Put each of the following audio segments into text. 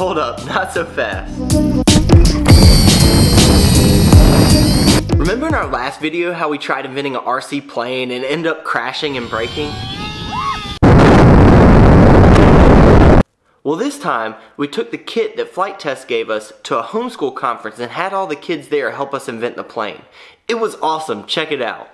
Hold up, not so fast. Remember in our last video how we tried inventing an RC plane and ended up crashing and breaking? Well, this time we took the kit that FliteTest gave us to a homeschool conference and had all the kids there help us invent the plane. It was awesome, check it out.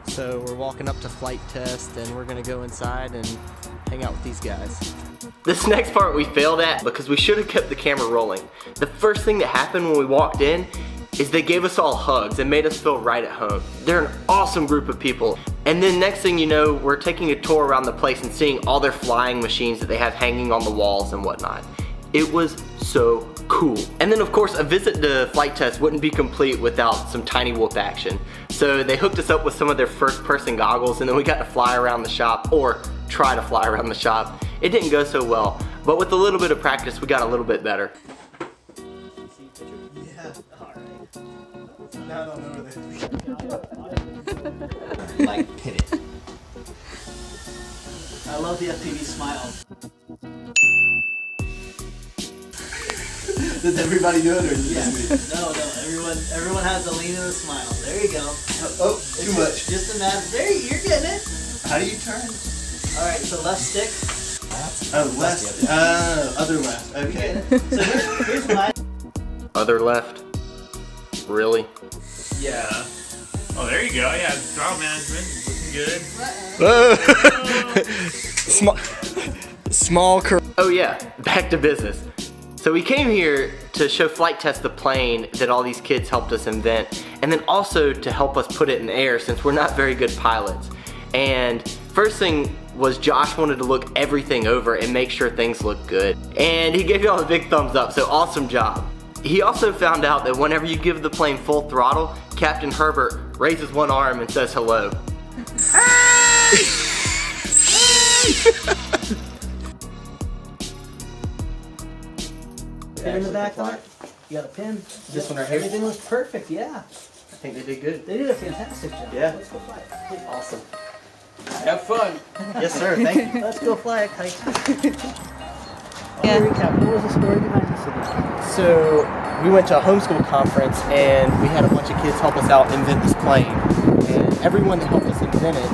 So we're walking up to FliteTest and we're gonna go inside and hang out with these guys. This next part we failed at because we should have kept the camera rolling. The first thing that happened when we walked in is they gave us all hugs and made us feel right at home. They're an awesome group of people. And then next thing you know, we're taking a tour around the place and seeing all their flying machines that they have hanging on the walls and whatnot. It was so cool. And then of course a visit to FliteTest wouldn't be complete without some tiny whoop action. So they hooked us up with some of their first person goggles and then we got to fly around the shop, or try to fly around the shop. It didn't go so well, but with a little bit of practice we got a little bit better. Yeah, alright. Now I don't know where they Like, hit it. I love the FPV smile. Does everybody do it, or is it just me? No, everyone has a lean and a smile. There you go. Oh, too much. Just a matter. There, you're getting it. How do you turn? All right, so left stick. Oh, left. Other left. Okay. So here's my. Other left? Really? Yeah. Oh, there you go. Yeah, throttle management looking good. Small. Oh yeah, back to business. So we came here to show FliteTest the plane that all these kids helped us invent, and then also to help us put it in the air since we're not very good pilots. And first thing was Josh wanted to look everything over and make sure things look good. And he gave you all a big thumbs up, so awesome job. He also found out that whenever you give the plane full throttle, Captain Herbert raises one arm and says hello. Hey! Pin in the back on it? You got a pin? This one right here? Everything was perfect, yeah. I think they did good. They did a fantastic job. Yeah. Let's go fly it. Awesome. Have fun. Yes sir, thank you. Let's go fly it, kite. Yeah. Recap, what was the story behind this event? So we went to a homeschool conference and we had a bunch of kids help us out invent this plane. And everyone that helped us invent it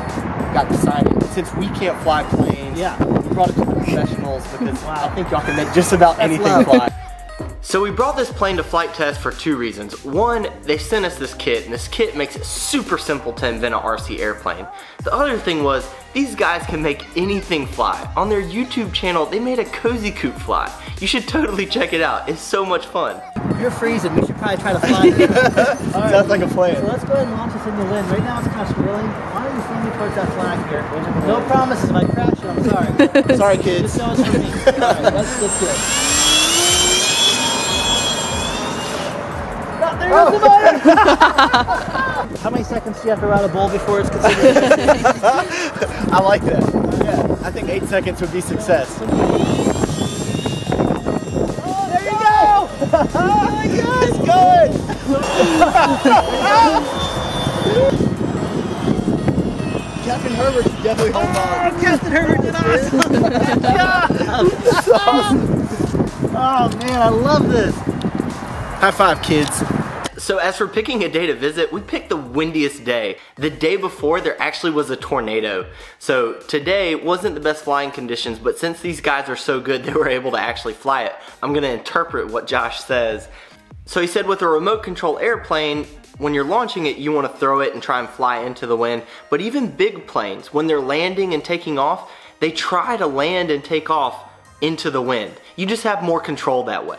got to sign it. Since we can't fly planes, Yeah. we brought it to the professionals because I think y'all can make just about anything fly. So we brought this plane to FliteTest for two reasons. One, they sent us this kit, and this kit makes it super simple to invent an RC airplane. The other thing was, these guys can make anything fly. On their YouTube channel, they made a cozy coop fly. You should totally check it out. It's so much fun. You're freezing. We should probably try to fly it. Right. Sounds like a plan. So let's go ahead and launch us in the wind. Right now it's kind of swirling. Why don't you fly me towards that flag here? No promises. If I crash you, I'm sorry. Sorry, kids. This show is for me. Alright, let's do it. There goes the motor! How many seconds do you have to ride a bull before it's considered? I like that. Yeah, I think 8 seconds would be success. Oh, there you go! Oh my God! It's good! Captain Herbert's definitely holding on. Oh, Captain Herbert did awesome! That's awesome. Oh man, I love this! High five, kids. So as for picking a day to visit, we picked the windiest day. The day before, there actually was a tornado. So today wasn't the best flying conditions, but since these guys are so good, they were able to actually fly it. I'm gonna interpret what Josh says. So he said with a remote control airplane, when you're launching it, you wanna throw it and try and fly into the wind. But even big planes, when they're landing and taking off, they try to land and take off into the wind. You just have more control that way.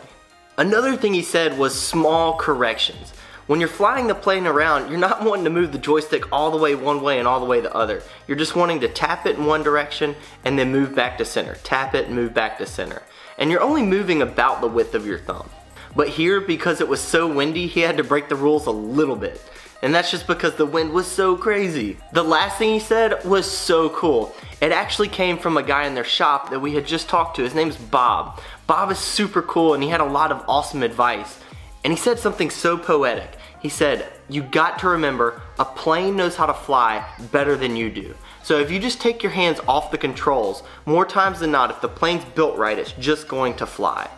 Another thing he said was small corrections. When you're flying the plane around, you're not wanting to move the joystick all the way one way and all the way the other. You're just wanting to tap it in one direction and then move back to center. Tap it and move back to center. And you're only moving about the width of your thumb. But here, because it was so windy, he had to break the rules a little bit. And that's just because the wind was so crazy. The last thing he said was so cool. It actually came from a guy in their shop that we had just talked to. His name's Bob. Bob is super cool and he had a lot of awesome advice. And he said something so poetic. He said, you got to remember, a plane knows how to fly better than you do. So if you just take your hands off the controls, more times than not, if the plane's built right, it's just going to fly.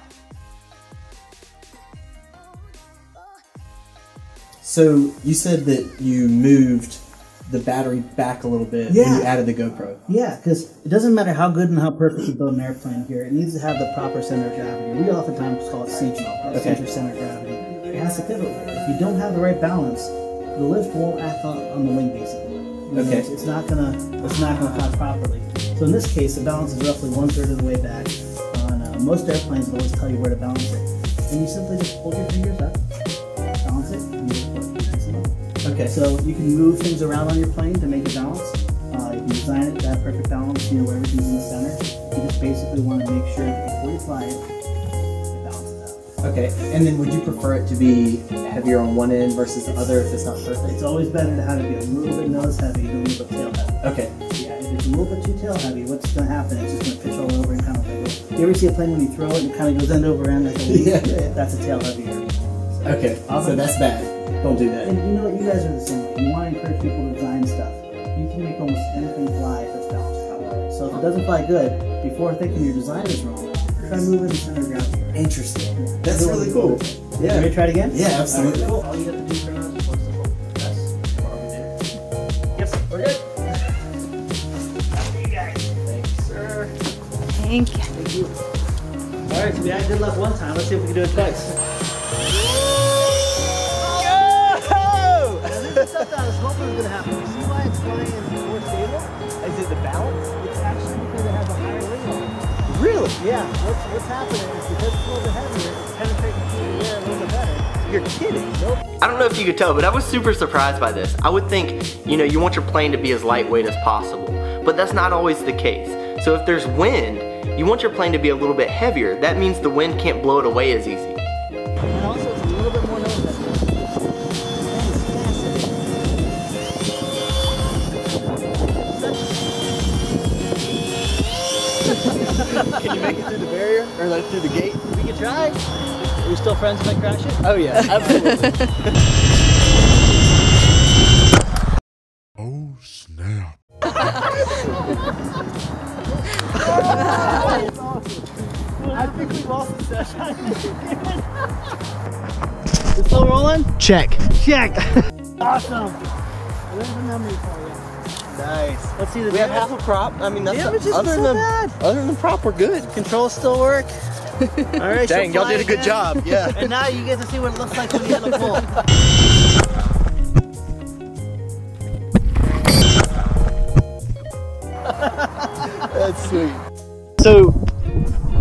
So you said that you moved the battery back a little bit when you added the GoPro. Yeah, because it doesn't matter how good and how perfect you build an airplane here, it needs to have the proper center of gravity. We oftentimes call it CG, center of gravity. It has to pivot. If you don't have the right balance, the lift won't act on the wing basically. Okay. It's not gonna fly properly. So in this case, the balance is roughly 1/3 of the way back. On most airplanes, will always tell you where to balance it, and you simply just hold your fingers up, balance it, and you just put it up. Okay. So you can move things around on your plane to make it balance. You can design it to have perfect balance, where everything's in the center. You just basically want to make sure that before you fly it, it balances out. Okay, and then would you prefer it to be heavier on one end versus the other if it's not perfect? It's always better to have it be a little bit nose heavy than a little bit tail heavy. Okay. Yeah, if it's a little bit too tail heavy, what's going to happen? It's just going to pitch all over and kind of wiggle. You ever see a plane when you throw it and it kind of goes end over end like a leaf? Yeah. That's a tail heavy airplane. Okay, so that's bad. Don't do that. And you know what? You guys are the same way. You want to encourage people to design stuff. You can make almost anything fly if it's balanced properly. So if it doesn't fly good, before thinking your design is wrong, try moving the center of gravity. Interesting. That's really cool. Yeah. You ready to try it again? Yeah, absolutely. All, right, cool. All you have to do for now is force the whole press. Yes, we're good. After you guys. Thank you, sir. Thank you. Thank you. All right, so we had good luck one time. Let's see if we can do it twice. This is stuff that I was hoping was going to happen. You see why it's flying more stable? Is it the balance? It's actually because it has a higher wing load. Really? Yeah, what's happening is because it's a little bit heavier, it's penetrating through the air a little bit better. You're kidding. Nope. I don't know if you could tell, but I was super surprised by this. I would think, you want your plane to be as lightweight as possible, but that's not always the case. So if there's wind, you want your plane to be a little bit heavier. That means the wind can't blow it away as easy. And also it's a little bit more nose heavy. Can you make it through the barrier? Or like through the gate? We can try. Are we still friends if I crash it? Oh yeah, absolutely. Oh snap. I think we lost the session. It's still rolling? Check. Check. Awesome. There's a number for you. Nice. Let's see the We have damage. half a prop. I mean, that's Damage isn't other so than bad. other than prop, we're good. Controls still work. All right, Dang, so y'all did a good again. job. Yeah. And now you get to see what it looks like when you hit the pole. That's sweet. So,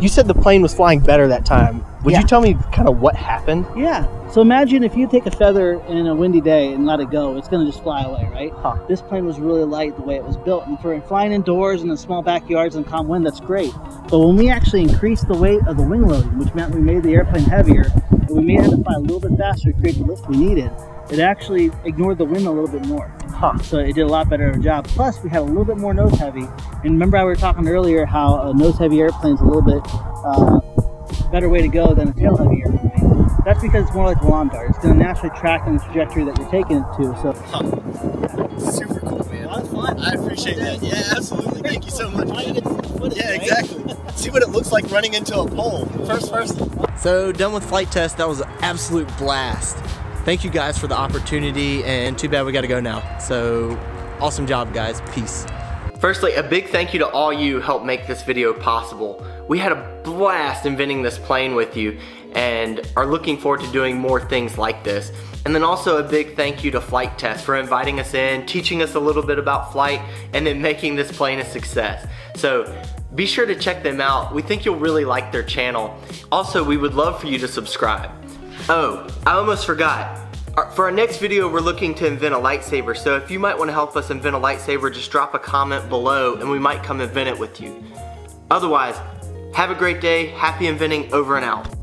you said the plane was flying better that time. Would you tell me kind of what happened? Yeah. So imagine if you take a feather in a windy day and let it go, it's going to just fly away, right? Huh. This plane was really light the way it was built. And for flying indoors and in small backyards and calm wind, that's great. But when we actually increased the weight of the wing loading, which meant we made the airplane heavier, and we made it to fly a little bit faster to create the lift we needed, it actually ignored the wind a little bit more. Huh. So it did a lot better of a job. Plus, we had a little bit more nose heavy. And remember I were talking earlier how a nose heavy airplane is a little bit better way to go than a tail heavy airplane. That's because it's more like a lawn dart. It's going to naturally track in the trajectory that you're taking it to. So Super cool, man. that's fun. I appreciate that. Yeah, absolutely. Thank you so much. Now you get to see the footage, Yeah, right? exactly. See what it looks like running into a pole. First person. So done with flight test. That was an absolute blast. Thank you guys for the opportunity, and too bad we got to go now. So awesome job, guys. Peace. Firstly, a big thank you to all you who helped make this video possible. We had a blast inventing this plane with you and are looking forward to doing more things like this. And then also a big thank you to FliteTest for inviting us in, teaching us a little bit about flight, and then making this plane a success. So be sure to check them out. We think you'll really like their channel. Also, we would love for you to subscribe. Oh, I almost forgot. For our next video, we're looking to invent a lightsaber, so if you might want to help us invent a lightsaber, just drop a comment below and we might come invent it with you. Otherwise, have a great day, happy inventing, over and out.